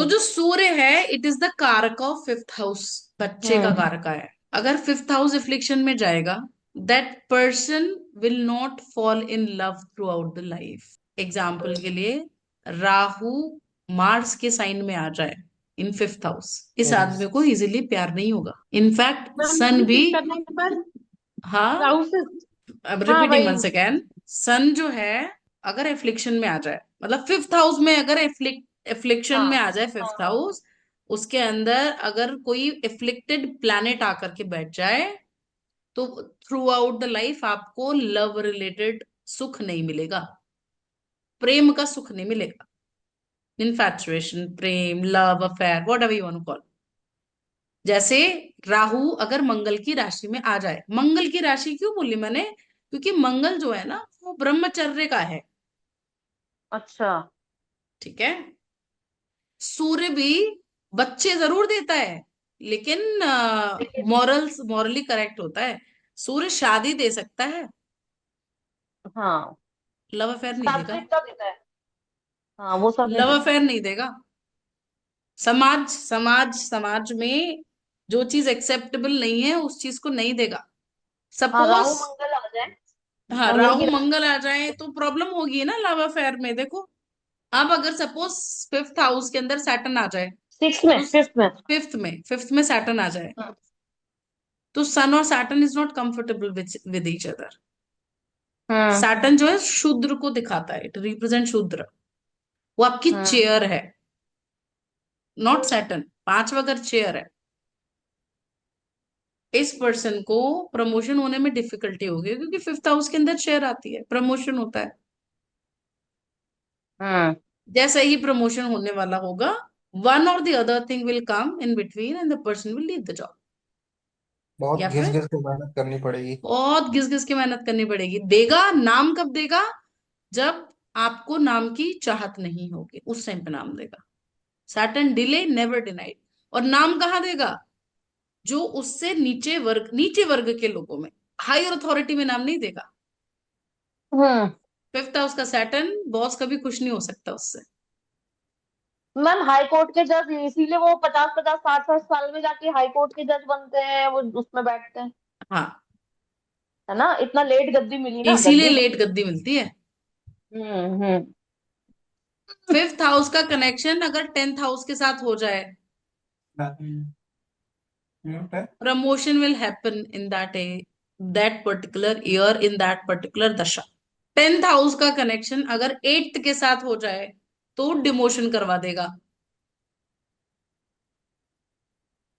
तो हम्म। जो सूर्य है इट इज द कारक ऑफ फिफ्थ हाउस, बच्चे का हम्म। कारक है। अगर फिफ्थ हाउस एफ्लिक्शन में जाएगा, that person will not fall in love through out the life. Example के लिए, राहु मार्स के साइन में आ जाए इन फिफ्थ हाउस, इस एरीज। आदमी को इजीली प्यार नहीं होगा। इनफैक्ट मैम सन राहु भी। किस करने पर? हाँ, राहु से। अब हाँ रिपीटिंग वही। One second. सन जो है, अगर एफ्लिक्शन में आ जाए, मतलब फिफ्थ हाउस में अगर एफ्लिक्शन में हाँ आ जाए फिफ्थ हाँ। हाउस, उसके अंदर अगर कोई एफ्लिक्टेड प्लैनेट आकर के बैठ जाए, तो थ्रू आउट द लाइफ आपको लव रिलेटेड सुख नहीं मिलेगा, प्रेम का सुख नहीं मिलेगा। इनफैचुएशन, प्रेम, love affair, whatever you want to call. जैसे राहु अगर मंगल की राशि में आ जाए, मंगल की राशि क्यों बोली मैंने, क्योंकि मंगल जो है ना वो ब्रह्मचर्य का है। अच्छा। ठीक है। सूर्य भी बच्चे जरूर देता है, लेकिन लेकिन मॉरली करेक्ट होता है। सूर्य शादी दे सकता है, हाँ, लव अफेयर नहीं देगा। सात्विक का देता है। हाँ वो सब नहीं लव देता। अफेयर नहीं देगा। समाज समाज समाज में जो चीज एक्सेप्टेबल नहीं है उस चीज को नहीं देगा। हाँ सपोज, राहु मंगल आ जाए। हाँ, मंगल राहु की मंगल राशि आ जाए तो प्रॉब्लम होगी ना लव अफेयर में। देखो, अब अगर सपोज फिफ्थ हाउस के अंदर सैटर्न आ जाए, सिक्स में, तो फिफ्थ में। फिफ्थ में सैटर्न आ जाए, हाँ। तो सन और Saturn is not comfortable with each other. Hmm. Saturn जो है शूद्र को दिखाता है, इट रिप्रेजेंट शूद्र। वो आपकी हम्म। चेयर है, नॉट सैटर्न। पांचवा अगर चेयर है, इस पर्सन को प्रमोशन होने में डिफिकल्टी होगी, क्योंकि फिफ्थ हाउस के अंदर चेयर आती है, प्रमोशन होता है। हम्म। जैसे ही प्रमोशन होने वाला होगा, वन और the other thing will come in between and the person will leave the job. बहुत या घिस फिर घिस के मेहनत करनी पड़ेगी। बहुत घिस घिस के मेहनत करनी पड़ेगी। देगा नाम कब देगा, जब आपको नाम की चाहत नहीं होगी, उस टाइम पे नाम देगा। Saturn delay never denied. और नाम कहाँ देगा, जो उससे नीचे वर्ग के लोगों में, हायर अथॉरिटी में नाम नहीं देगा। हम्म। फिफ्थ हाउस का सैटर्न बॉस कभी खुश नहीं हो सकता उससे। मैम हाई कोर्ट के जज इसीलिए वो 50-50 60-60 साल में जाके हाई कोर्ट के जज बनते हैं, वो उसमें बैठते हैं। हाँ, है ना, इतना लेट गद्दी मिली ना, इसीलिए गद्दी। लेट गद्दी मिलती है। हम्म। फिफ्थ हाउस का कनेक्शन अगर टेंथ हाउस के साथ हो जाए, promotion will happen in that particular year, in that particular दशा। टेंथ हाउस का कनेक्शन अगर एट्थ के साथ हो जाए, तो डिमोशन करवा देगा।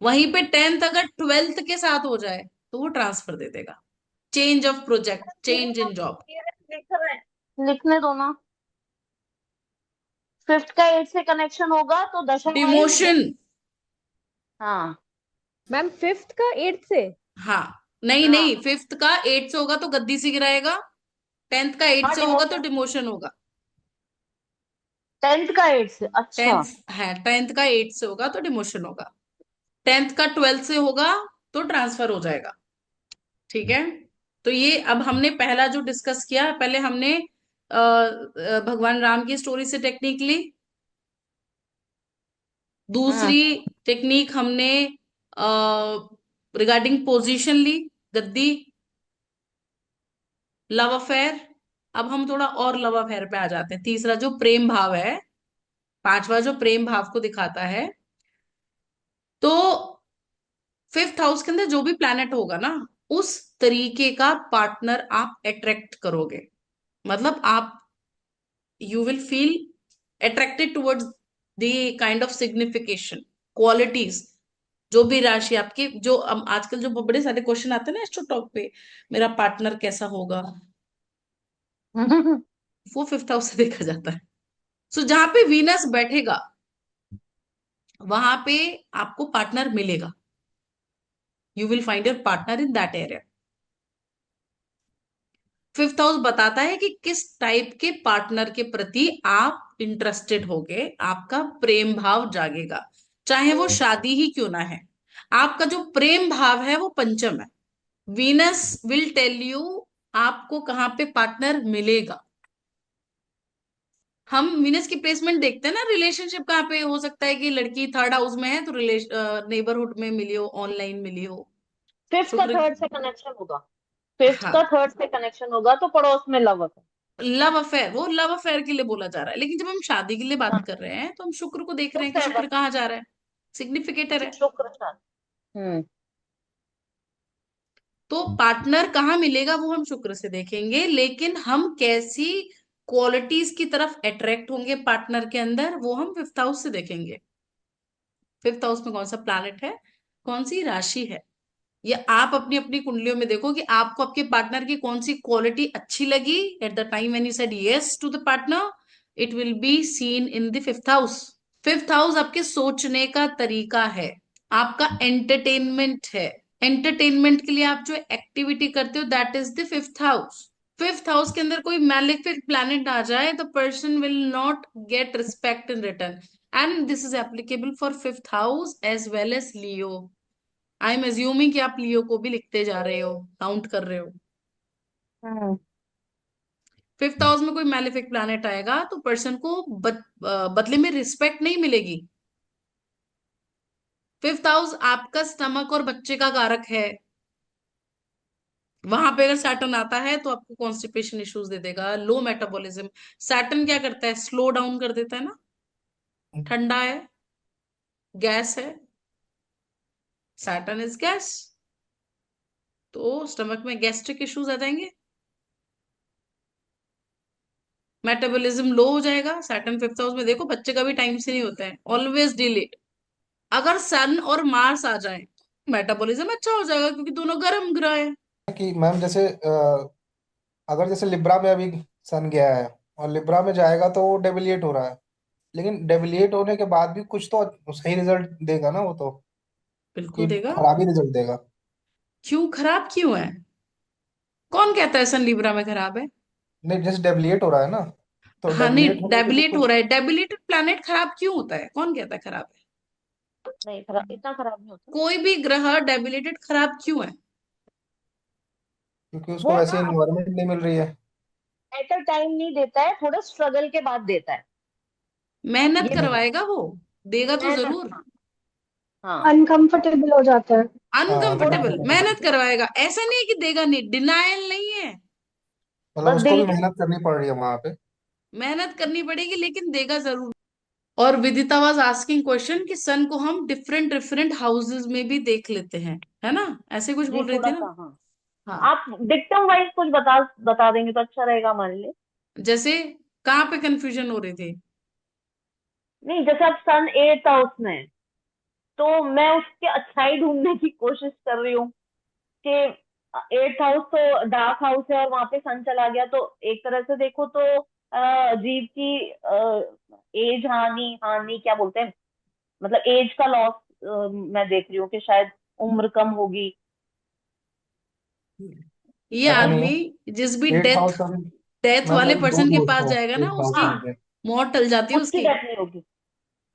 वहीं पे टेंथ अगर ट्वेल्थ के साथ हो जाए, तो वो ट्रांसफर दे देगा। चेंज ऑफ प्रोजेक्ट, धीरे चेंज तो इन जॉब। धीरे लिख रहे हैं, लिखने दो ना। फिफ्थ का एट से कनेक्शन होगा तो दशा वाइज। डिमोशन। हाँ। मैम फिफ्थ का एट्थ से। हाँ, नहीं नहीं, हाँ। फिफ्थ का एट से होगा तो गद्दी से गिराएगा। टेंथ का एट हाँ से होगा तो डिमोशन। डिमोशन होगा। टेंथ का एट से, अच्छा। टेंथ है, टेंथ का एट से होगा तो डिमोशन होगा। टेंथ का ट्वेल्थ से होगा तो ट्रांसफर हो जाएगा। ठीक है। तो ये अब हमने पहला जो डिस्कस किया, पहले हमने भगवान राम की स्टोरी से टेक्निक ली। हम्म। दूसरी टेक्निक हमने रिगार्डिंग पोजीशन ली, गद्दी, लव अफेयर। अब हम थोड़ा और लव अफेयर पे आ जाते हैं। तीसरा जो प्रेम भाव है, पांचवा जो प्रेम भाव को दिखाता है, तो फिफ्थ हाउस के अंदर जो भी प्लैनेट होगा ना, उस तरीके का पार्टनर आप अट्रैक्ट करोगे। मतलब आप, you will feel attracted towards the kind of signification, qualities. जो भी राशि आपकी, जो आजकल जो बड़े सारे क्वेश्चन आते हैं ना एस्ट्रो टॉक पे, मेरा पार्टनर कैसा होगा, वो फिफ्थ हाउस से देखा जाता है। सो जहां पे वीनस बैठेगा, वहां पे आपको पार्टनर मिलेगा। You will find your partner in that area. Fifth house बताता है कि किस टाइप के पार्टनर के प्रति आप इंटरेस्टेड होगे, आपका प्रेम भाव जागेगा, चाहे वो शादी ही क्यों ना है। आपका जो प्रेम भाव है वो पंचम है। वीनस विल टेल यू आपको कहाँ पे पार्टनर मिलेगा। हम वीनस की प्लेसमेंट देखते हैं ना, रिलेशनशिप कहाँ पे हो सकता है कि लड़की थर्ड हाउस में है तो नेबरहुड में मिली हो, ऑनलाइन मिली हो। फिफ्थ का शुक्र। थर्ड से कनेक्शन होगा। फिफ्थ का हाँ, थर्ड से कनेक्शन होगा तो पड़ोस में लव है। लव अफेयर, वो लव अफेयर के लिए बोला जा रहा है, लेकिन जब हम शादी के लिए बात हाँ, कर रहे हैं तो हम शुक्र को देख तो रहे हैं कि शुक्र सेवन। कहाँ जा रहा है, सिग्निफिकेटर है। शुक्र शांति। तो पार्टनर कहाँ मिलेगा वो हम शुक्र से देखेंगे, लेकिन हम कैसी क्वालिटीज की तरफ अट्रैक्ट होंगे पार्टनर के अंदर वो हम फिफ्थ हाउस से देखेंगे। फिफ्थ हाउस में कौन सा प्लैनेट है, कौन सी राशि है, ये आप अपनी अपनी कुंडलियों में देखो कि आपको आपके पार्टनर की कौन सी क्वालिटी अच्छी लगी at the time when you said yes to the partner. It will be seen in the fifth house. Fifth house आपके सोचने का तरीका है, आपका एंटरटेनमेंट है। एंटरटेनमेंट के लिए आप जो एक्टिविटी करते हो that is the fifth house. Fifth house के अंदर कोई मैलेफिक प्लैनेट आ जाए the person will not get respect in return, and this is applicable for fifth house as well as Leo. I am assuming कि आप लियो को भी लिखते जा रहे हो, काउंट कर रहे हो। हम्म। फिफ्थ हाउस में कोई मैलेफिक प्लैनेट आएगा तो पर्सन को बदले में रिस्पेक्ट नहीं मिलेगी। फिफ्थ हाउस आपका स्टमक और बच्चे का कारक है, वहां पे अगर सैटर्न आता है तो आपको कॉन्स्टिपेशन इश्यूज दे देगा, लो मेटाबॉलिज्म। सैटर्न क्या करता है, स्लो डाउन कर देता है ना, ठंडा है, गैस है, सैटर्न इज गैस, तो स्टमक में गैस्ट्रिक इश्यूज आ जाएंगे, मेटाबॉलिज्म लो हो जाएगा। सैटर्न फिफ्थ हाउस में देखो बच्चे का भी टाइम से नहीं होता है, ऑलवेज डिलेड। अगर सन और मार्स आ जाए मेटाबॉलिज्म अच्छा हो जाएगा क्योंकि दोनों गर्म ग्रह है। कि मैम जैसे अगर जैसे लिब्रा में अभी सन गया है और लिब्रा में जाएगा तो वो डेबिलिएट हो रहा है, लेकिन डेबिलिएट होने के बाद भी कुछ तो सही रिजल्ट देगा ना वो तो, बिल्कुल कि देगा। खराब ही रिजल्ट देगा। क्यों खराब क्यों है, कौन कहता है सन लिब्रा में खराब है। नहीं, जैसे डेबिलिएट हो रहा है ना, तो हाँ नहीं, डेबिलिएट होने के भी डेबिलेट हो कुछ। रहा है, डेबिलेटेड प्लैनेट खराब क्यों होता है, कौन कहता है खराब है। नहीं, खराब इतना खराब नहीं होता। कोई भी ग्रह डेबिलेटेड खराब क्यों है। क्योंकि उसको वो वैसे ना इन्वायरमेंट नहीं मिल रही है। एट अ टाइम नहीं देता है, थोड़ा स्ट्रगल के बाद देता है। मेहनत ये नहीं। करवाएगा वो, देगा तो मेहनत। जरूर। हाँ। हाँ। अनकंफर्टेबल हो जाता है। हाँ, थोड़ा अनकंफर्टेबल, मेहनत करवाएगा, ऐसा नहीं है कि देगा नहीं, डिनायल नहीं है। मतलब बस उसको भी दिल की। मेहनत करनी पड़ रही है वहां पे। मेहनत करनी पड़ेगी लेकिन देगा जरूर। और विदिता वाज आस्किंग क्वेश्चन कि सन को हम डिफरेंट डिफरेंट हाउसेस में भी देख लेते हैं, है ना, ऐसे कुछ जी बोल रही थोड़ा थी ना। सा, हाँ। हाँ, आप डिक्टम वाइज कुछ बता बता देंगे तो अच्छा रहेगा हमारे लिए। जैसे कहाँ पे कंफ्यूजन हो रही थी। नहीं, जैसे आप सन एट हाउस में हैं, तो मैं उसके अच्छाई ढूंढने की कोशिश कर रही हूँ कि एट हाउस तो डार्क हाउस है और वहां पे सन चला गया, तो एक तरह से देखो तो जीव की एज हानि, हानि क्या बोलते हैं, मतलब एज का लॉस मैं देख रही हूँ कि शायद उम्र कम होगी। ये ऐसा नहीं आदमी है। जिस भी एट डेथ हाउस का भी डेथ मैम वाले मेरे दो पर्सन के दोस्त पास हैं जाएगा ना, एट हाउस उसकी हाँ, में से। मौत टल जाती है उसकी उसकी। डेथ नहीं होगी।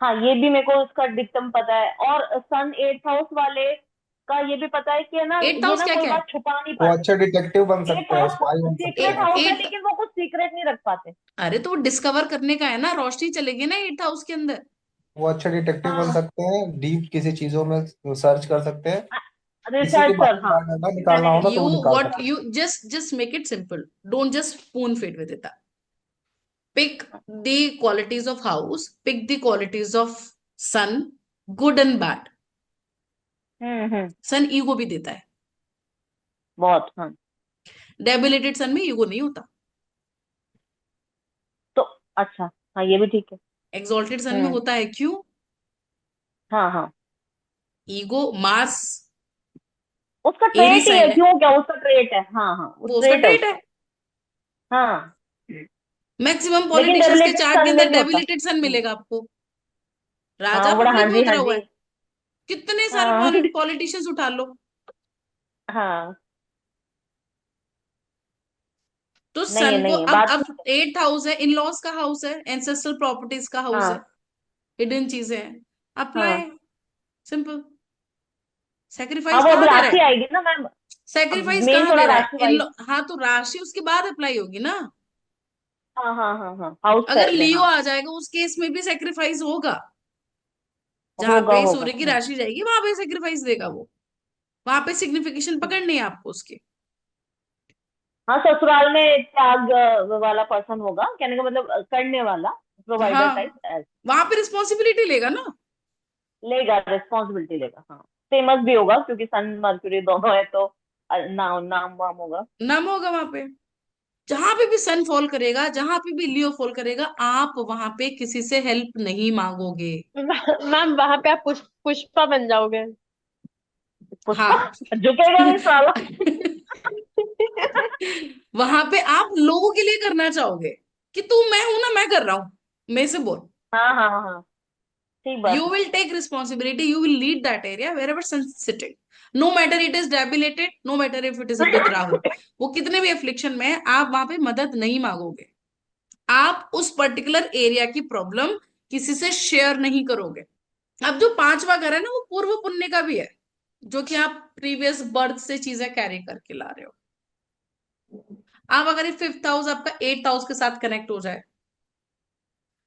हाँ, ये भी मेरे को उसका डिक्टम पता है, और सन एट हाउस वाले का ये भी पता है कि है ना, एट्थ ये हाउस ना क्या कोई क्या है। बात छुपा नहीं वो पाते। अच्छे डिटेक्टिव बन एट सकते हैं, हाउस स्पाई बन सकते सीक्रेट हैं। हाउस है, एट, लेकिन वो कुछ सीक्रेट नहीं रख पाते। अरे तो वो डिस्कवर करने का है ना, रोशनी चलेगी ना एट्थ हाउस के अंदर। वो अच्छे डिटेक्टिव बन हाँ, सकते हैं, डीप किसी चीजों में सर्च कर सकते हैं। किसी के बारे रिसर्चर, में हाँ। डाटा निकालना होगा डिटेक्टिव। तो यू वो निकाल व्हाट सकते you just make it simple, don't just spoon feed with it. Pick the qualities of house, pick the qualities of sun, good and bad. Hmm. Sun ego भी देता है, बहुत, हाँ। डेबिलिटेड सन में ईगो नहीं होता। तो अच्छा, हाँ, ये भी ठीक है। एक्सॉल्टेड सन में हम्म। होता है, क्यों। हाँ, हाँ। ईगो, मास, उसका एरी ट्रेट ही है, साइन है, क्यों, क्या उसका ट्रेट है, हाँ हाँ, वो वो उसका ट्रेट है ट्रेट है। उसका। हाँ। मैक्सिमम लेकिन पॉलिटिशियंस के डेबिलिटेड चार्ट के सन में अंदर नहीं होता। डेबिलिटेड सन मिलेगा आपको। हाँ, राजा वो बड़ा, हाँ पब्लिक में जी, हाँ उतरा हुआ जी। है, कितने सारे हाँ। पॉलिटिशियंस उठा लो। हाँ। तो नहीं है, सन को नहीं है, अब बात अब ठीक है। एट्थ हाउस है, इन लॉज का हाउस है, एंसेस्ट्रल प्रॉपर्टीज का हाउस है, हाँ। हिडन चीजें हैं, हाँ। Apply, simple. हाँ, सेक्रीफाइस वो अब कहाँ दे रहा राशि है, आएगी ना मैम। अब सेक्रीफाइस मेन कहाँ थोड़ा दे रहा है राशि इन वाइज। हाँ तो राशि उसके बाद अप्लाई होगी ना। हाँ हाँ हाँ हाँ, हाउस अगर में, लियो हाँ। आ जाएगा उस केस में भी सेक्रीफाइस होगा। जहां होगा पे होगा। सूर्य की राशि जाएगी वहां पे सेक्रीफाइस देगा वो। वहां पे सिग्निफिकेशन पकड़नी है आपको उसकी। हाँ, ससुराल में त्याग वाला पर्सन होगा, कहने का मतलब करने वाला, प्रोवाइडर हाँ, टाइप। वहां पे रिस्पॉन्सिबिलिटी लेगा ना। लेगा, रिस्पॉन्सिबिलिटी लेगा, हाँ। फेमस भी होगा क्योंकि सन मर्क्यूरी दोनों है, तो नाम नाम वाम होगा। नम होगा वहां पे। जहां पे भी सन फॉल करेगा, जहां पे भी लियो फॉल करेगा, आप वहां पे किसी से हेल्प नहीं मांगोगे। मैम वहां पे आप पुष्पा बन जाओगे। पुष्पा हाँ। झुकेगा नहीं साला। वहां पे आप लोगों के लिए करना चाहोगे कि तू, मैं हूं ना, मैं कर रहा हूं, मेरे से बोल। हाँ हाँ हाँ, ठीक You बात है। will take responsibility, you will lead that area wherever sun is sitting, no matter it is debilitated, no matter if it is with Rahu, वो कितने भी अफ्लिक्शन में है, आप वहां पे मदद नहीं मांगोगे। आप उस पर्टिकुलर एरिया की प्रॉब्लम किसी से शेयर नहीं करोगे। अब जो पांचवा घर है ना, वो पूर्व पुण्य का भी है, जो कि आप प्रीवियस बर्थ से चीजें कैरी करके ला रहे हो। आप अगर फिफ्थ हाउस आपका एट्थ हाउस के साथ कनेक्ट हो जाए,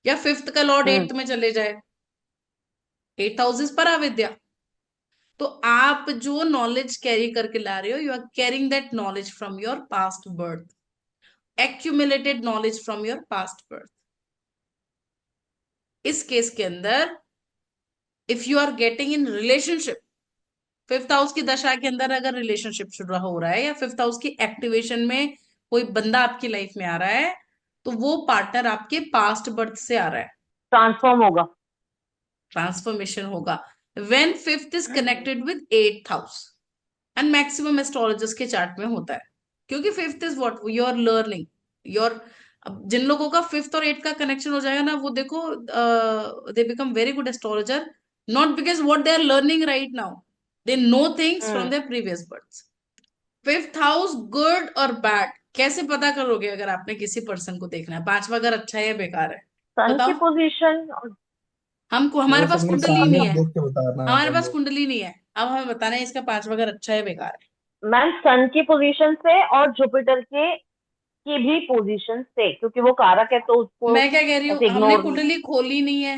या फिफ्थ का लॉर्ड हम्म। एट्थ में चले जाए, एट्थ हाउस इज परा विद्या, तो आप जो नॉलेज कैरी करके ला रहे हो, you are carrying that knowledge from your past birth, accumulated knowledge from your past birth. इस केस के अंदर if you are getting in relationship, fifth house की दशा के अंदर अगर रिलेशनशिप शुरू हो रहा है, या फिफ्थ हाउस की एक्टिवेशन में कोई बंदा आपकी लाइफ में आ रहा है, तो वो पार्टनर आपके पास्ट बर्थ से आ रहा है। ट्रांसफॉर्म होगा। ट्रांसफॉर्मेशन होगा when fifth is connected with eighth house, and maximum astrologers के चार्ट में होता है। क्योंकि fifth is what your learning, your, अब जिन लोगों का फिफ्थ और एट्थ का कनेक्शन हो जाएगा ना, वो देखो they become very good astrologer, not because what they are learning right now, they know things from hmm. Their previous birth. Fifth house good और बैड कैसे पता करोगे? अगर आपने किसी पर्सन को देखना है, पांचवा घर अच्छा है या बेकार है, सन की बताओ। पोजीशन। हमको, वो हमारे पास सब नहीं, कुंडली सामने नहीं है, देख के बताना है हमारे पास पहले। कुंडली नहीं है, अब हमें बताना है इसका पांचवा घर अच्छा है बेकार है। मैम सन की पोजीशन से और जुपिटर के की भी पोजीशन से, क्योंकि वो कारक है तो उसको मैं क्या कह रही हूँ, ऐसे हमने इग्नोर नहीं। कुंडली खोली नहीं है,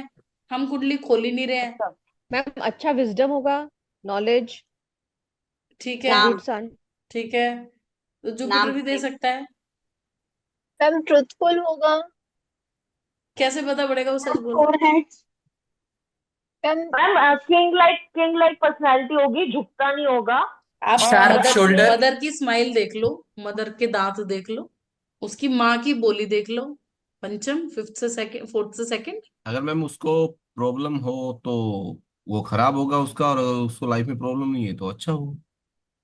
हम कुंडली खोल ही नहीं रहे हैं। अच्छा। मैम अच्छा विजडम होगा, नॉलेज, ठीक है, गुड नाम। सन। ठीक है, तो जुपिटर नाम भी दे से। सकता है। मैम ट्रुथफुल होगा। कैसे पता पड़ेगा वो सच बोल रहा है? Forehead. Ma'am ma'am king like personality होगी, झुकता नहीं होगा। आप और शार्प मदर, अपने। शोल्डर। मदर की स्माइल देख लो, मदर के दांत देख लो, उसकी माँ की बोली देख लो, पंचम, फिफ्थ से सेकंड, फोर्थ से सेकंड। अगर मैम उसको प्रॉब्लम हो तो वो खराब होगा उसका, और अगर उसको लाइफ में प्रॉब्लम नहीं है तो अच्छा हो।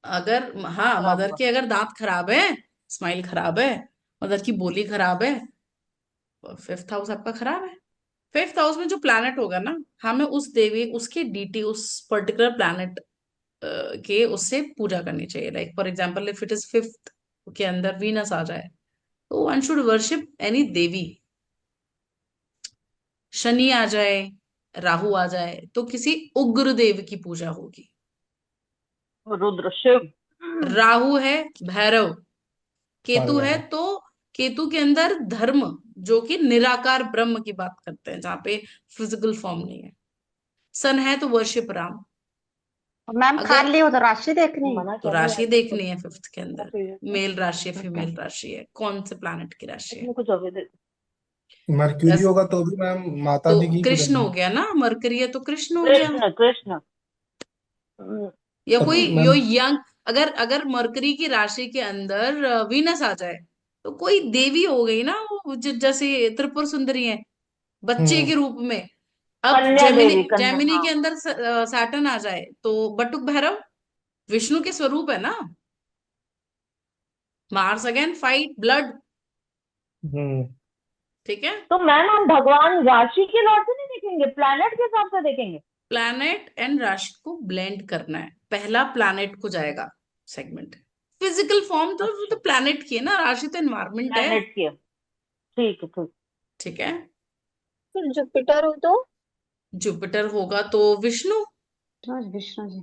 अगर, हाँ, खराब मदर होगा। के अगर दांत खराब है, स्माइल खराब है, मदर की बोली खराब है, फिफ्थ हाउस आपका खराब है। फिफ्थ हाउस में जो प्लैनेट होगा ना, हमें उस देवी, उसकी डीटी, उस पर्टिकुलर प्लैनेट के उससे पूजा करनी चाहिए। Like for example, if it is fifth के अंदर वीनस आ जाए, तो वन शुड वर्शिप एनी देवी। शनि आ जाए, राहु आ जाए, तो किसी उग्र देव की पूजा होगी। रुद्र शिव। राहु है, भैरव। केतु है पागल। तो केतु के अंदर धर्म, जो कि निराकार ब्रह्म की बात करते हैं, जहां पे फिजिकल फॉर्म नहीं है। सन है तो वर्शिप राम। मैम अगर, खाली हो तो राशि देखनी है। मना तो कर रही राशि है देखनी है फिफ्थ के अंदर, तो। मेल राशि है ओके। फीमेल राशि है, कौन से प्लैनेट की राशि है। इसमें कुछ अभी मर्क्यूरी बस, होगा तो भी मैम माता तो जी की ही कृष्ण पूजा। हो गया ना, मरकरी है तो कृष्ण हो गया। कृष्ण कृष्ण। या तब कोई यो मैम यंग, अगर अगर मरकरी की राशि के अंदर वीनस आ जाए, तो कोई देवी हो गई ना, वो जैसे त्रिपुर सुंदरी है, बच्चे हम्म के रूप में। अब कन्या जेमिनी, देवी, कन्या, जेमिनी हाँ। के अंदर सैटर्न आ जाए, तो बटुक भैरव विष्णु के स्वरूप है ना। Mars again fight blood. हम्म ठीक है। तो मैम हम भगवान राशि के लॉर्ड से नहीं देखेंगे, प्लैनेट के हिसाब से देखेंगे। प्लैनेट एंड राशि को ब्लेंड करना है, पहला प्लैनेट को जाएगा सेगमेंट। फिजिकल फॉर्म तो अच्छा। प्लैनेट की है ना, राशि तो एनवायरमेंट है। प्लैनेट की है। ठीक है, ठीक। ठीक है। फिर जुपिटर हो तो जुपिटर होगा तो विष्णु, विष्णु जी।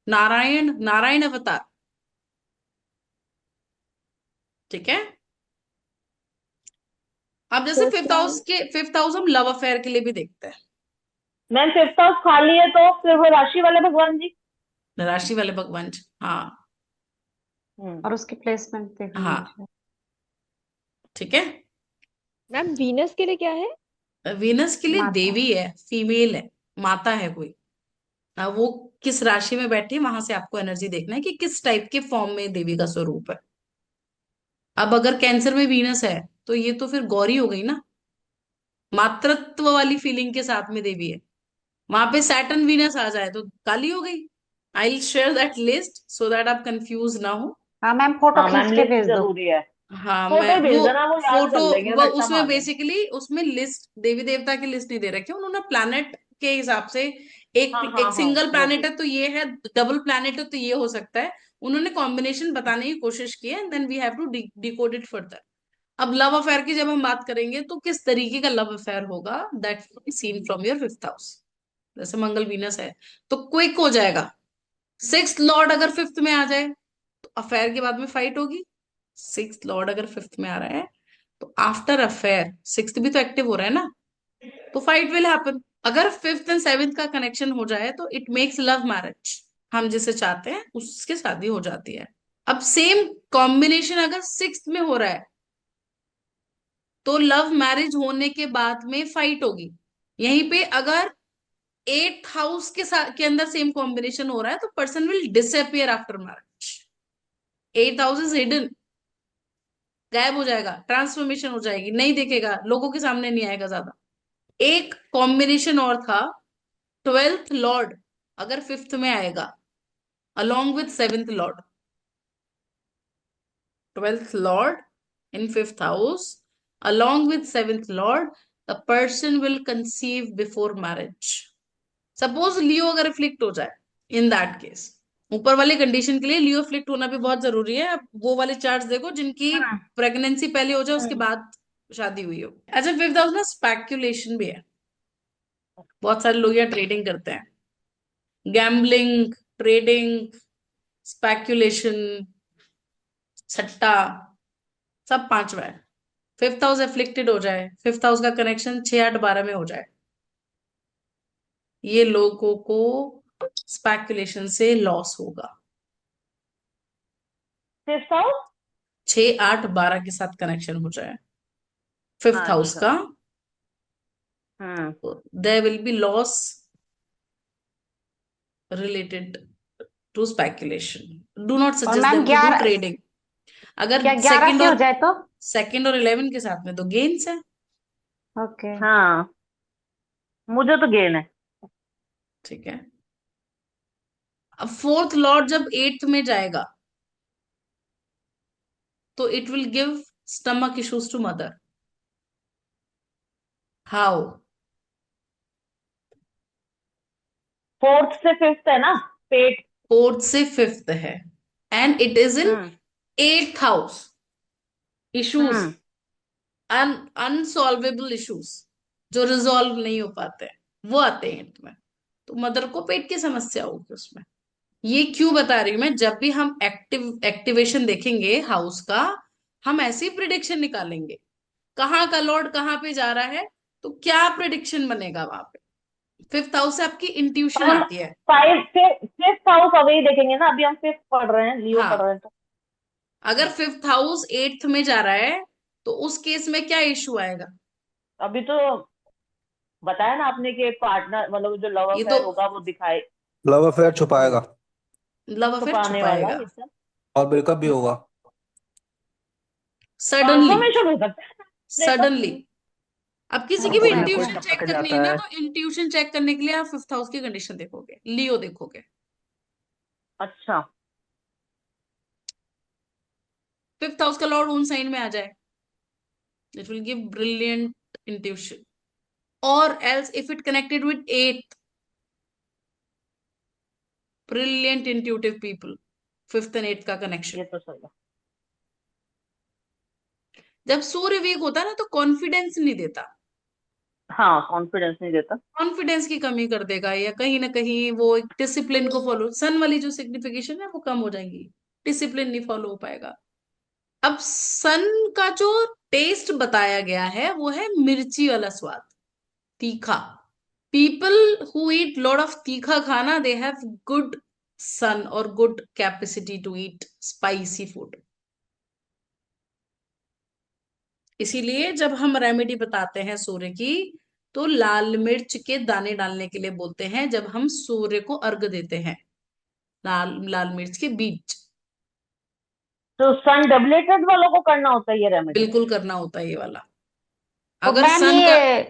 नारायण, नारायण अवतार। ठीक है। अब जैसे तो फिफ्थ हाउस हम लव अफेयर के लिए भी देखते हैं। मैम फिफ्थ हाउस खाली है तो फिर वो राशि वाले भगवान जी। राशि वाले भगवान जी, हाँ। हम्म। और उसकी प्लेसमेंट देखनी है हाँ, मुझे। ठीक है। मैम वीनस के लिए क्या है? वीनस के लिए माता। देवी है, फीमेल है, माता है कोई। वो किस राशि में बैठी है वहां से आपको एनर्जी देखना है कि किस टाइप के फॉर्म में देवी का स्वरूप है। अब अगर कैंसर में वीनस है तो ये तो फिर गौरी हो गई ना, मातृत्व वाली फीलिंग के साथ में देवी है। वहां पे सैटर्न वीनस आ जाए तो काली हो गई। I will share that list so that आप कंफ्यूज ना हो। हाँ मैम, फोटो हाँ खींच मैम के लिस्ट भेज दो। जरूरी है। हाँ, मैं फोटो वो भेज देना, वो याद फोटो, कर लेंगे वो रट्टा उसमें मार लेंगे। बेसिकली उसमें लिस्ट देवी देवता की लिस्ट नहीं दे रखी, उन्होंने प्लैनेट के हिसाब से। एक हाँ हाँ एक हाँ, सिंगल वो प्लैनेट भी। है तो ये है, डबल प्लैनेट है तो ये हो सकता है। उन्होंने कॉम्बिनेशन बताने की कोशिश की है, then we have to decode it further. अब लव अफेयर की जब हम बात करेंगे तो किस तरीके का लव अफेयर होगा, that seen from your fifth house. जैसे मंगल वीनस है तो क्विक हो जाएगा। सिक्स लॉर्ड अगर फिफ्थ में आ जाए तो अफेयर के बाद में फाइट होगी। सिक्स लॉर्ड अगर फिफ्थ में आ रहा है तो आफ्टर अफेयर सिक्स्थ भी तो एक्टिव हो रहा है ना, तो फाइट विल हैपन। अगर फिफ्थ एंड सेवेंथ का कनेक्शन हो जाए तो इट मेक्स लव मैरिज, हम जिसे चाहते हैं उसके शादी हो जाती है। अब सेम कॉम्बिनेशन अगर सिक्स्थ में हो रहा है तो लव मैरिज होने के बाद में फाइट होगी। यहीं पे अगर एट हाउस के साथ के अंदर सेम कॉम्बिनेशन हो रहा है तो person will disappear after marriage. Eight house is hidden, गायब हो जाएगा, ट्रांसफॉर्मेशन हो जाएगी, नहीं दिखेगा, लोगों के सामने नहीं आएगा ज्यादा। एक कॉम्बिनेशन और था, ट्वेल्थ लॉर्ड अगर फिफ्थ में आएगा along with seventh lord, twelfth lord in fifth house along with seventh lord, the person will conceive before marriage. Suppose Leo अगर फ्लिक्ट हो जाए, इन दैट केस ऊपर वाली कंडीशन के लिए लियो फ्लिक्ट होना भी बहुत जरूरी है। अब वो वाले चार्ट्स देखो जिनकी हम्म। प्रेगनेंसी पहले हो जाए उसके हम्म। बाद शादी हुई हो। अच्छा, फिफ्थ हाउस में स्पेक्यूलेशन भी है। बहुत सारे लोग यहाँ ट्रेडिंग करते हैं, गैम्बलिंग, ट्रेडिंग, स्पेक्यूलेशन, सट्टा, सब पांचवा है। फिफ्थ हाउस एफ्लिक्टेड हो जाए, फिफ्थ हाउस का कनेक्शन 6 8 12 में हो जाए, ये लोगों को स्पेक्यूलेशन से लॉस होगा। Fifth house. 6 8 12 के साथ कनेक्शन हो जाए फिफ्थ हाउस अच्छा। का, हम्म। There will be loss related to speculation. Do not और suggest ma'am them to do 11, trading. अगर क्या 11 सेकंड से हो और जाए तो? सेकंड और 11 के साथ में तो गेन्स है। ओके। हाँ, मुझे तो गेन है। ठीक है। अब फोर्थ लॉर्ड जब एट्थ में जाएगा तो it will give stomach issues to mother. How? Fourth से फिफ्थ है ना, पेट। फोर्थ से फिफ्थ है and it is in hmm. Eighth house. Issues, hmm. Unsolvable issues जो रिजॉल्व नहीं हो पाते हैं वो आते हैं एट्थ में, तो मदर को पेट की समस्या होगी उसमें। ये क्यों बता रही हूं मैं, जब भी हम एक्टिवेशन देखेंगे हाउस का, हम ऐसी प्रिडिक्शन निकालेंगे कहाँ का लॉर्ड कहाँ पे जा रहा है, तो क्या प्रिडिक्शन बनेगा वहां पे। फिफ्थ हाउस से आपकी पर इंट्यूशन हम आती है। फाइव फिफ्थ हाउस अभी देखेंगे ना, अभी हम फिफ्थ पढ़ रहे हैं, लियो पढ़ हाँ, रहे हैं तो। अगर फिफ्थ हाउस एट्थ में जा रहा है तो उस केस में क्या इश्यू आएगा। अभी तो बताया ना आपने कि पार्टनर मतलब जो लव ये तो अफेयर होगा वो दिखाए। लव अफेयर छुपाएगा लव अफेयर छुपाने वाला छुपाएगा ये सब। और ब्रेकअप भी होगा। सडनली, ट्रांसफॉर्मेशन हो सकता है। ब्रेकअप। सडनली। अब किसी की भी ऐसा कोई है ना कोई क्या? इंट्यूशन टपक चेक करनी है जाता ना, है। तो इंट्यूशन चेक करने के लिए आप फिफ्थ हाउस की कंडीशन देखोगे, लियो देखोगे। अच्छा। फिफ्थ हाउस का लॉर्ड उन साइन में आ जाए, it will give brilliant intuition. और else if it connected with eight, brilliant intuitive people, fifth and eight का कनेक्शन। ये तो सही है। जब सूर्य वीक होता है ना तो कॉन्फिडेंस नहीं देता, हाँ, कॉन्फिडेंस नहीं देता। कॉन्फिडेंस की कमी कर देगा, या कहीं ना कहीं वो एक डिसिप्लिन को फॉलो, सन वाली जो सिग्निफिकेशन है वो कम हो जाएंगी, डिसिप्लिन नहीं फॉलो हो पाएगा। अब सन का जो टेस्ट बताया गया है वो है मिर्ची वाला स्वाद, तीखा। People who eat lot of तीखा खाना, दे हैव गुड सन और good capacity to eat spicy food. इसीलिए जब हम रेमेडी बताते हैं सूर्य की, तो लाल मिर्च के दाने डालने के लिए बोलते हैं, जब हम सूर्य को अर्घ देते हैं, लाल लाल मिर्च के बीज। तो सन डबलेटेड वालों को करना होता है ये रेमेडी? बिल्कुल करना होता है ये वाला। तो अगर मैम सन का ये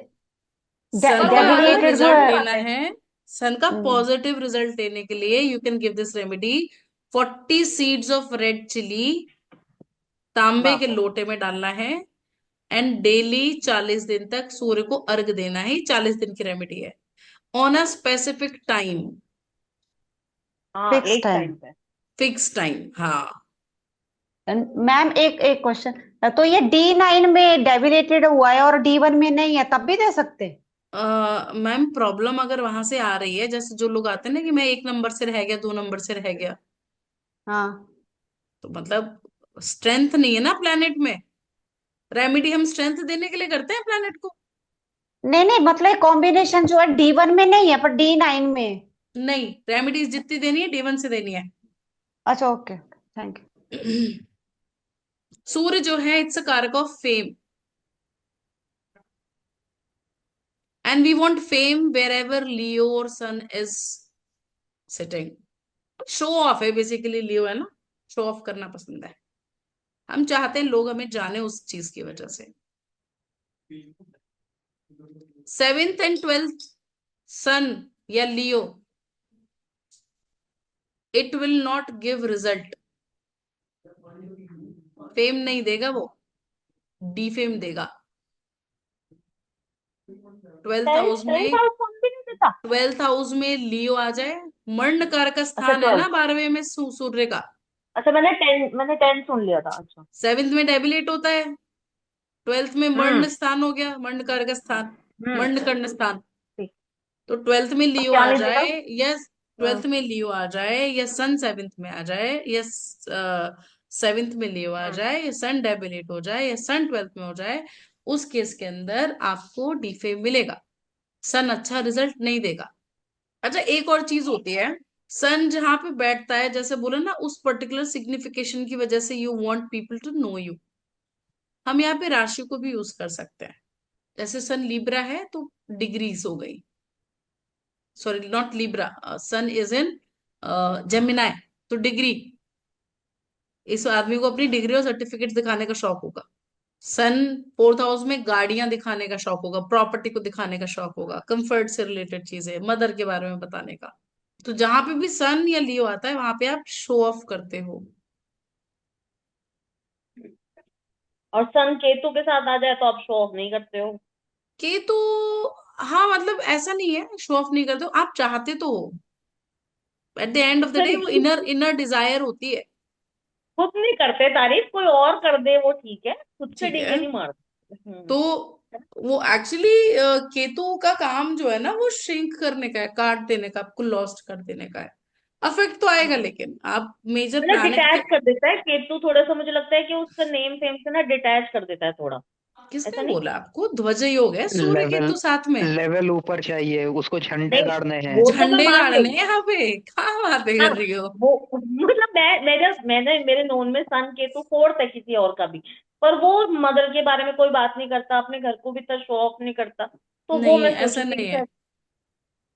सन का अगर डेबिलेटेड जो रिजल्ट है। लेना है, सन का हम्म, पॉजिटिव रिजल्ट लेने के लिए you can give this remedy. 40 seeds of red chilli तांबे के बाप रे। लोटे में डालना है, एंड डेली 40 दिन तक सूर्य को अर्घ देना है। 40 दिन की रेमेडी है, ऑन अ स्पेसिफिक टाइम, हाँ, फिक्स एक टाइम। टाइम पे। Fix time. हाँ। मैम एक एक क्वेश्चन, तो ये D9 में डेबिलेटेड हुआ है और D1 में नहीं है, तब भी दे सकते हैं? मैम प्रॉब्लम अगर वहां से आ रही है, जैसे जो लोग आते हैं ना कि मैं 1 नंबर से रह गया, 2 नंबर से रह गया, हाँ। तो मतलब स्ट्रेंथ नहीं है ना प्लेनेट में। रेमेडी हम स्ट्रेंथ देने के लिए करते हैं प्लेनेट को। नहीं नहीं, मतलब कॉम्बिनेशन जो है D1 में नहीं है पर D9 में है। नहीं, रेमेडीज जितनी देनी है D1 से देनी है। अच्छा, ओके, थैंक यू। सूर्य जो है इट्स अ कारक of fame, and we want fame wherever Leo और sun is sitting. Show off है बेसिकली, लियो है ना, शो ऑफ करना पसंद है। हम चाहते हैं लोग हमें जाने उस चीज की वजह से। 7th and 12th सन या Leo, it will not give result, fame नहीं देगा वो, डिफेम देगा। 12th टेंथ हाउस टेंथ में, हाउस कौन भी नहीं देता? 12th हाउस में लियो आ जाए, मरणकार का अच्छा, स्थान है ना 12। 12वें में सूर्य का। अच्छा, मैंने टेंथ सुन लिया था। अच्छा। 7th में डेबिलेट होता है, 12th में हम्म। मर्ण स्थान हो गया, मरणकार का स्थान, हम्म। मर्ण कर्ण स्थान। ठीक। तो 12th में अब लियो क्या आ नहीं देगा? जाए, या हम्म। 12th में लियो आ जाए, या सन 7th में आ जाए, या 7th में लियो आ हम्म। जाए, या सन डेबिलेट हो जाए, या सन 12th में हो जाए, उस केस के अंदर आपको डीफे मिलेगा, सन अच्छा रिजल्ट नहीं देगा। अच्छा, एक और चीज होती है, सन जहां पे बैठता है, जैसे बोला ना, उस पर्टिकुलर सिग्निफिकेशन की वजह से you want people to know you. हम यहाँ पे राशि को भी यूज कर सकते हैं। जैसे सन लिब्रा है तो डिग्रीज हो गई, sorry not Libra, sun is in Gemini, तो डिग्री। इस आदमी को अपनी डिग्री और सर्टिफिकेट दिखाने का शौक होगा। सन 4th हाउस में गाड़ियां दिखाने का शौक होगा, प्रॉपर्टी को दिखाने का शौक होगा, कंफर्ट से रिलेटेड चीजें, मदर के बारे में बताने का। तो जहां पे भी सन या लियो आता है वहां पे आप शो ऑफ करते हो। और सन केतु के साथ आ जाए तो आप शो ऑफ नहीं करते हो? केतु, हाँ मतलब ऐसा नहीं है शो ऑफ नहीं करते हो, आप चाहते तो हो। At the end of the day वो नहीं, इनर इनर डिजायर होती है। खुद नहीं करते तारीफ, कोई और कर दे वो ठीक है, खुद से ठीक डींगे है, नहीं मारते। तो वो एक्चुअली केतु का काम जो है ना, वो श्रिंक करने का है, काट देने का, आपको लॉस्ट कर देने का है। अफेक्ट तो आएगा, लेकिन आप मेजर मतलब प्लानिट के। डिटैच कर देता है केतु, थोड़ा सा मुझे लगता है कि उसका नेम फेम से ना डिटैच कर देता है थोड़ा। किसने ऐसा नहीं? बोला आपको ध्वज योग है सूर्य लेवल केतु साथ में? लेवल ऊपर चाहिए उसको, झंडे नहीं, गाड़ने हैं। वो तो मैं झंडे मान गाड़ने गई। यहाँ पे कहाँ बातें हाँ, कर रही हो? वो मतलब मैंने मेरे नोन में सन केतु फोर्थ है किसी और का भी, पर वो मदर के बारे में कोई बात नहीं करता, अपने घर को भी इतना शो ऑफ नहीं करता, तो वो नहीं, मैं ऐसा सोची थी नहीं कि है। शायद।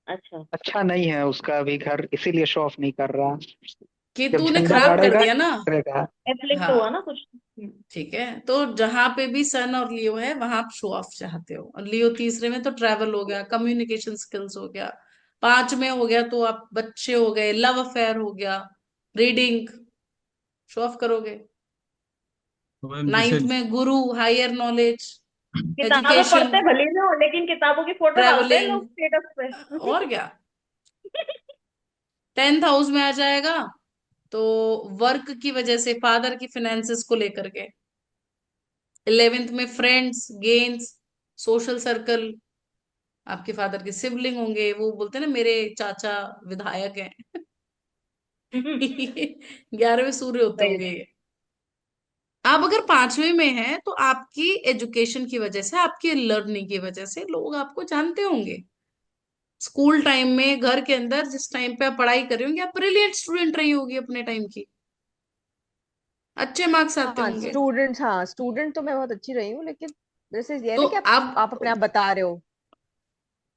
अच्छा। अच्छा नहीं है उसका अभी घर, इसीलिए शो ऑफ नहीं कर रहा। जब केतु ने झंडा खराब कर गाड़ेगा दिया ना। करेगा। एफ्लिक्ट हुआ हाँ, ना कुछ। ठीक है, तो जहां पे भी सन और लियो है वहां आप शो ऑफ चाहते हो। और लियो तीसरे में तो ट्रैवल हो गया, कम्युनिकेशन स्किल्स हो गया, 5 में हो गया तो आप बच्चे हो गए, लव अफेयर हो गया, रीडिंग, शो ऑफ करोगे। तो मैम जैसे 9th में गुरु, हायर नॉलेज, किताबें एजुकेशन, पढ़ते भले ना हो, लेकिन किताबों की फोटो डालते हैं ट्रेवलिंग, लोग स्टेटस पे। और क्या। 10th हाउस में आ जाएगा तो वर्क की वजह से, फादर की फाइनेंसेस को लेकर के। 11th में फ्रेंड्स, गेम्स, सोशल सर्कल, आपके फादर के सिबलिंग होंगे, वो बोलते हैं ना मेरे चाचा विधायक हैं। 11वें सूर्य होते सही होंगे है। ये। आप अगर पांचवे में हैं तो आपकी एजुकेशन की वजह से, आपकी लर्निंग की वजह से लोग आपको जानते होंगे। स्कूल टाइम में, घर के अंदर जिस टाइम पे आप पढ़ाई कर रहे होंगे, आप ब्रिलियंट स्टूडेंट रही होगी अपने टाइम की, अच्छे मार्क्स आते हाँ होंगे। स्टूडेंट, हाँ स्टूडेंट तो मैं बहुत अच्छी रही हूँ, लेकिन जैसे ये है तो ना कि अब आप अपने आप बता रहे हो।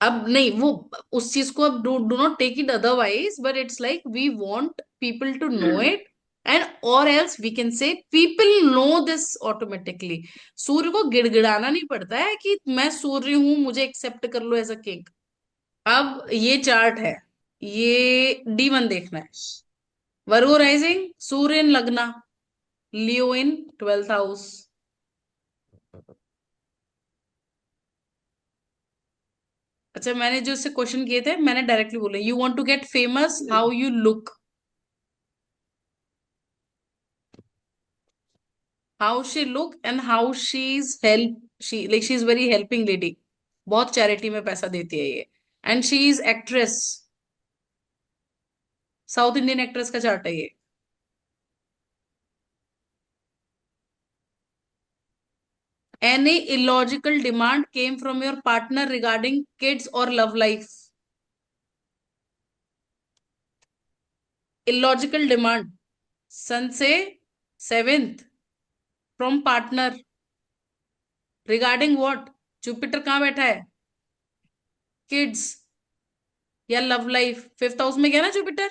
अब नहीं, वो उस चीज को अब do not take it otherwise, but it's like we want people to know it, and और else we can say people know this automatically. सूर्य को गिड़गिड़ाना नहीं पड़ता है कि मैं सूर्य हूं, मुझे एक्सेप्ट कर लो एज अ किंग। अब ये चार्ट है, ये D1 देखना है। वर्गो राइजिंग, सूर्य इन लग्ना, लियो इन 12th हाउस। अच्छा, मैंने जो इससे क्वेश्चन किए थे, मैंने डायरेक्टली बोला, you want to get famous, how you look, how she look and how she is help, she is very helping lady, बहुत चैरिटी में पैसा देती है ये, and she is actress, South Indian actress का चार्ट है ये। Any illogical demand came from your partner regarding kids or love life? Illogical demand, सन से 7th, from partner regarding what? Jupiter कहाँ बैठा है? किड्स या लव लाइफ? 5th हाउस में गया ना जुपिटर।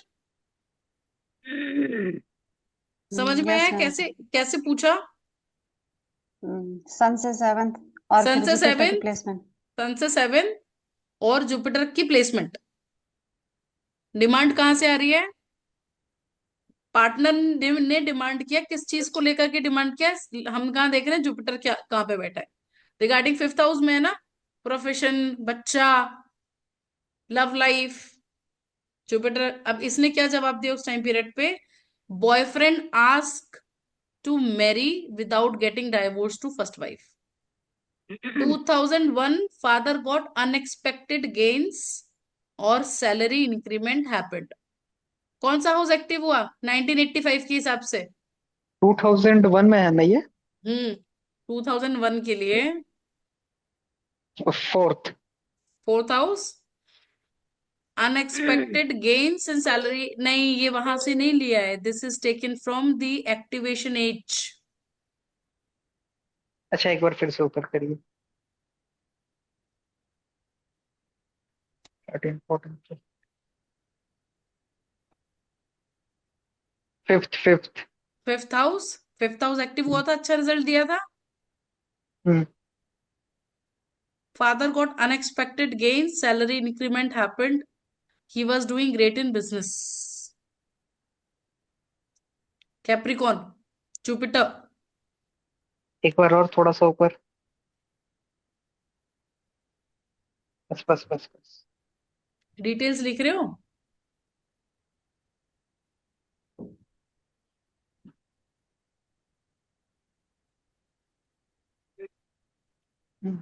समझ में आया यस मैम। कैसे कैसे पूछा? सन से 7th और सन फिर से जुपिटर की 7th, प्लेसमेंट। सन से 7 और जुपिटर की प्लेसमेंट। डिमांड कहां से आ रही है? पार्टनर ने डिमांड किया, किस चीज को लेकर के डिमांड किया? हम कहाँ देख रहे हैं, जुपिटर क्या कहाँ पे बैठा है? रिगार्डिंग 5th हाउस में है ना, प्रोफेशन, बच्चा, लव लाइफ, जुपिटर। अब इसने क्या जवाब दिया उस टाइम पीरियड पे? Boyfriend ask to marry without getting divorce to first wife. 2001 father got unexpected gains और सैलरी इंक्रीमेंट हैपेंड। कौन सा हाउस एक्टिव हुआ 1985 के हिसाब से? 2001 में है ना ये? 2001 के लिए fourth. 4th house. Unexpected gains and salary, नहीं ये वहां से नहीं लिया है, this is taken from the activation age. अच्छा एक बार फिर से ऊपर करिए। 13 14 fifth fifth. 5th house, 5th house active हुआ था, अच्छा रिजल्ट दिया था। हम्म। Father got unexpected gains, salary increment happened, he was doing great in business. Capricorn, Jupiter. एक बार और थोड़ा सा ऊपर। बस बस बस बस। डिटेल्स लिख रहे हो? हम्म।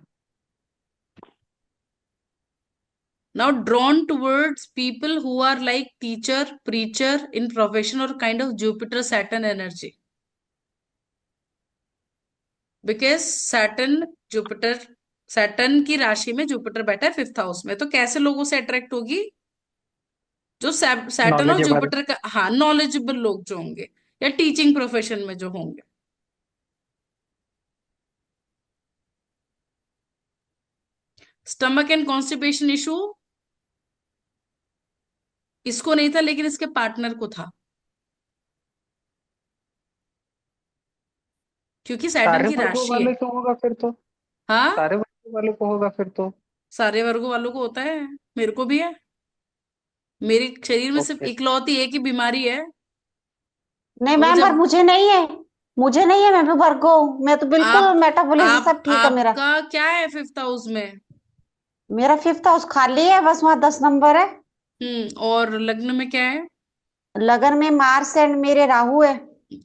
Now drawn towards people who are like teacher, preacher in profession, or kind of Jupiter Saturn energy. Because Saturn, Jupiter, Saturn की राशि में जुपिटर बैठा है 5th हाउस में, तो कैसे लोगों से अट्रैक्ट होगी? जो सैटर्न और नॉलेजेबल। जुपिटर का, हाँ नॉलेजेबल लोग जो होंगे, या टीचिंग प्रोफेशन में जो होंगे। स्टमक एंड कॉन्स्टिपेशन इशू इसको नहीं था, लेकिन इसके पार्टनर को था, क्योंकि सैटर्न सारे की वर्गों राशि है। वाले को होगा फिर तो। हाँ, सारे वर्गों वाले को होगा फिर तो। सारे वर्गों वालों को होता है, मेरे को भी है। मेरे शरीर में सिर्फ ओके। इकलौती एक ही बीमारी है, नहीं वो मैम, पर जब मुझे नहीं है। मुझे नहीं है, मैं भी वर्गो हूँ, मैं तो बिल्कुल आप मेटाबॉलिज्म सब ठीक है मेरा। आपका क्या है 5th हाउस में? मेरा 5th हाउस खाली है, बस वहां 10 नंबर है। और लग्न में क्या है? लगन में मार्स एंड मेरे राहु है।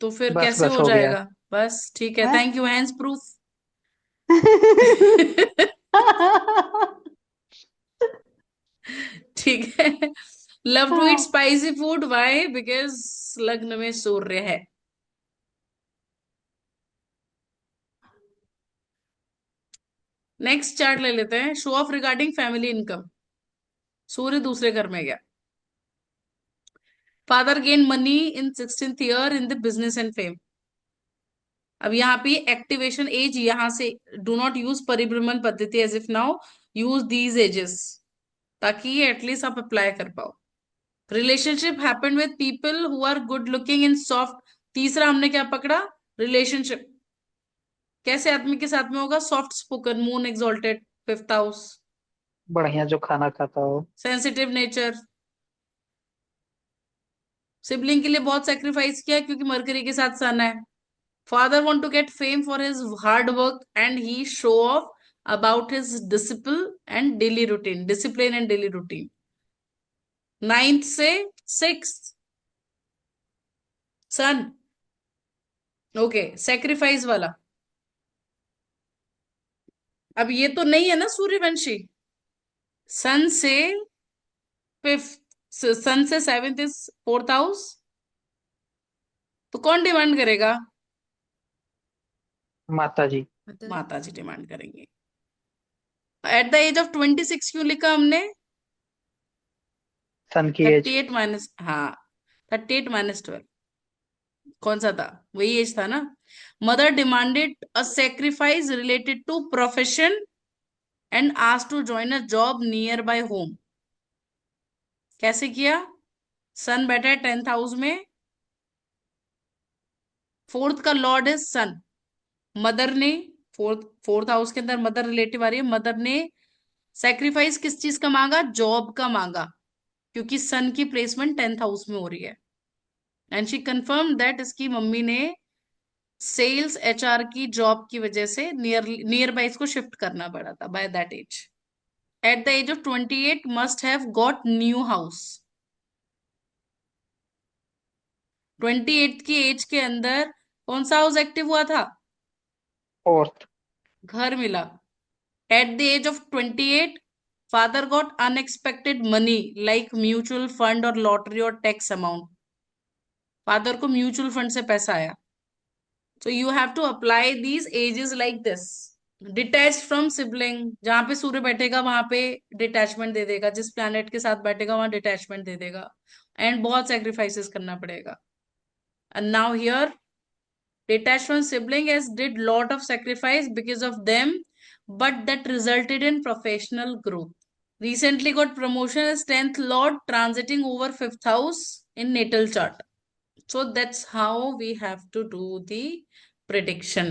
तो फिर बस कैसे बस हो हो गया। जाएगा? बस ठीक है, हैं? Thank you, hands proof. ठीक है। Love to eat spicy food, why? Because लग्न में सूर्य है। नेक्स्ट चार्ट ले लेते हैं, show off regarding family income. सूर्य दूसरे घर में गया। Father gain money in 16th year in the business and fame. अब यहाँ पे एक्टिवेशन एज, यहां से डू नॉट यूज परिभ्रमण पद्धति as if now, use these ages, ताकि ये एटलीस्ट आप अप्लाई कर पाओ। Relationship happen with people who are good looking in soft. तीसरा हमने क्या पकड़ा? रिलेशनशिप कैसे आदमी के साथ में होगा? Soft spoken, moon exalted, 5th house. बढ़िया जो खाना खाता हो। Sensitive nature. सिबलिंग के लिए बहुत सेक्रीफाइस किया क्योंकि मरकरी के साथ सन है। Father want to get fame for his hard work and he show off about his discipline and daily routine. 9th से 6th सन। ओके, सेक्रीफाइस वाला। अब ये तो नहीं है ना सूर्यवंशी। सन से 5th, सन से 7th इज 4th हाउस, तो कौन डिमांड करेगा? माता जी। माता जी डिमांड करेंगे। एट द एज ऑफ 26 क्यों लिखा हमने? सन की एज। 38 माइनस, हाँ, 38 माइनस 12 कौन सा था? वही एज था ना। Mother demanded a sacrifice related to profession and asked to join a job nearby home. कैसे किया? सन बैठा है 10th हाउस में, 4th का लॉर्ड इज सन। मदर ने, फोर्थ हाउस के अंदर मदर रिलेटिव आ रही है, मदर ने सेक्रीफाइस किस चीज का मांगा? जॉब का मांगा, क्योंकि सन की प्लेसमेंट 10th हाउस में हो रही है। एंड शी कंफर्म दैट इसकी मम्मी ने सेल्स एचआर की जॉब की वजह से नियर बाय इसको शिफ्ट करना पड़ा था by that age. At the age of 28 must have got new house. 28 की एज के अंदर कौन सा हाउस एक्टिव हुआ था? फोर्थ। घर मिला। At the age of 28 father got unexpected money like mutual fund और लॉटरी और टैक्स अमाउंट। फादर को म्यूचुअल फंड से पैसा आया। So you have to apply these ages like this. Detached from sibling, जहां पे सूर्य बैठेगा वहां पे डिटैचमेंट दे देगा, जिस प्लैनेट के साथ बैठेगा वहां डिटैचमेंट दे देगा, एंड बहुत सेक्रीफाइसेस करना पड़ेगा। And now here, detached from sibling has did lot of sacrifice because of them, but that resulted in professional growth. Recently got promotion as 10th lord transiting over 5th house in natal chart. So that's how we have to do the prediction.